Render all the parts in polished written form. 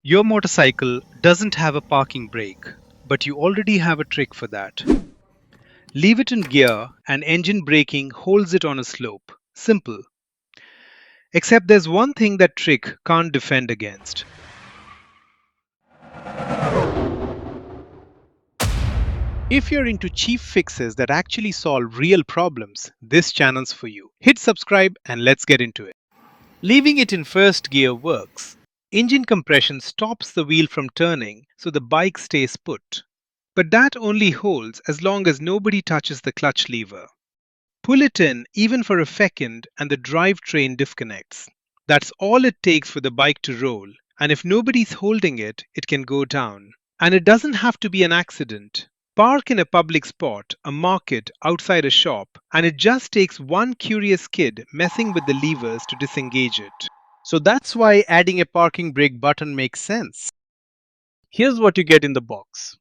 Your motorcycle doesn't have a parking brake, but you already have a trick for that. Leave it in gear and engine braking holds it on a slope. Simple. Except there's one thing that trick can't defend against. If you're into cheap fixes that actually solve real problems, this channel's for you. Hit subscribe and let's get into it. Leaving it in first gear works. Engine compression stops the wheel from turning, so the bike stays put. But that only holds as long as nobody touches the clutch lever. Pull it in even for a second and the drivetrain disconnects. That's all it takes for the bike to roll, and if nobody's holding it, it can go down. And it doesn't have to be an accident. Park in a public spot, a market, outside a shop, and it just takes one curious kid messing with the levers to disengage it. So that's why adding a parking brake button makes sense. Here's what you get in the box.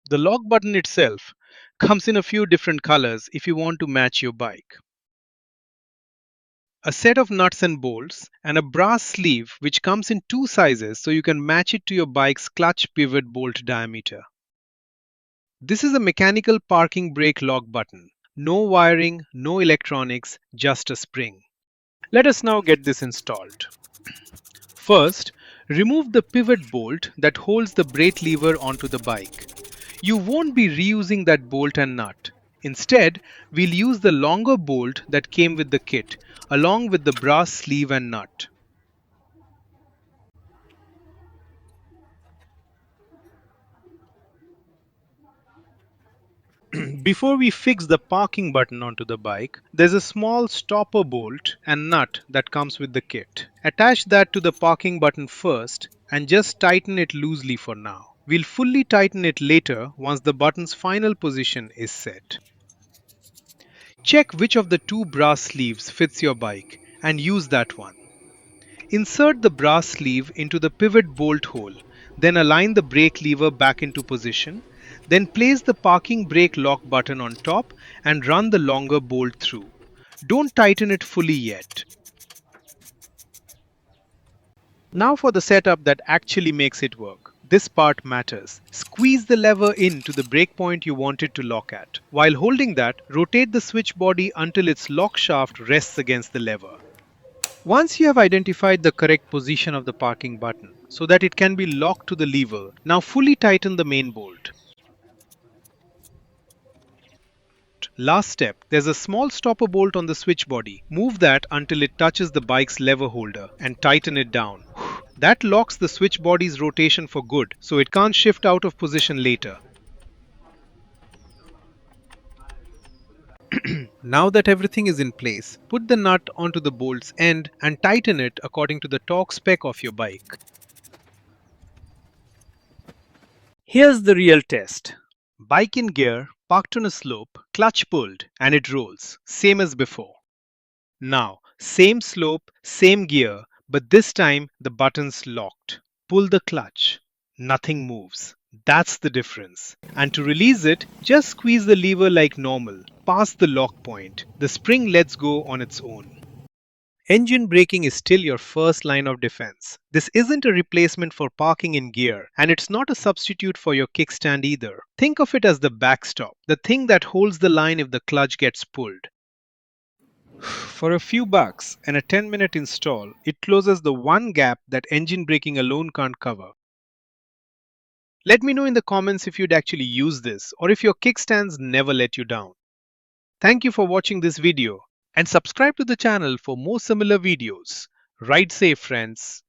The lock button itself comes in a few different colors if you want to match your bike. A set of nuts and bolts, and a brass sleeve which comes in two sizes so you can match it to your bike's clutch pivot bolt diameter. This is a mechanical parking brake lock button. No wiring, no electronics, just a spring. Let us now get this installed. First, remove the pivot bolt that holds the brake lever onto the bike. You won't be reusing that bolt and nut. Instead, we'll use the longer bolt that came with the kit, along with the brass sleeve and nut. Before we fix the parking button onto the bike, there's a small stopper bolt and nut that comes with the kit. Attach that to the parking button first and just tighten it loosely for now. We'll fully tighten it later once the button's final position is set. Check which of the two brass sleeves fits your bike and use that one. Insert the brass sleeve into the pivot bolt hole, then align the brake lever back into position, then place the parking brake lock button on top and run the longer bolt through. Don't tighten it fully yet. Now for the setup that actually makes it work. This part matters. Squeeze the lever in to the brake point you want it to lock at. While holding that, rotate the switch body until its lock shaft rests against the lever. Once you have identified the correct position of the parking button so that it can be locked to the lever, now fully tighten the main bolt. Last step, there's a small stopper bolt on the switch body. Move that until it touches the bike's lever holder and tighten it down. That locks the switch body's rotation for good, so it can't shift out of position later. Now that everything is in place, put the nut onto the bolt's end and tighten it according to the torque spec of your bike. Here's the real test. Bike in gear, parked on a slope, clutch pulled, and it rolls, same as before. Now, same slope, same gear, but this time the button's locked. Pull the clutch. Nothing moves. That's the difference. And to release it, just squeeze the lever like normal, past the lock point. The spring lets go on its own. Engine braking is still your first line of defense. This isn't a replacement for parking in gear, and it's not a substitute for your kickstand either. Think of it as the backstop, the thing that holds the line if the clutch gets pulled. For a few bucks and a 10-minute install, it closes the one gap that engine braking alone can't cover. Let me know in the comments if you'd actually use this or if your kickstands never let you down. Thank you for watching this video and subscribe to the channel for more similar videos. Ride safe, friends.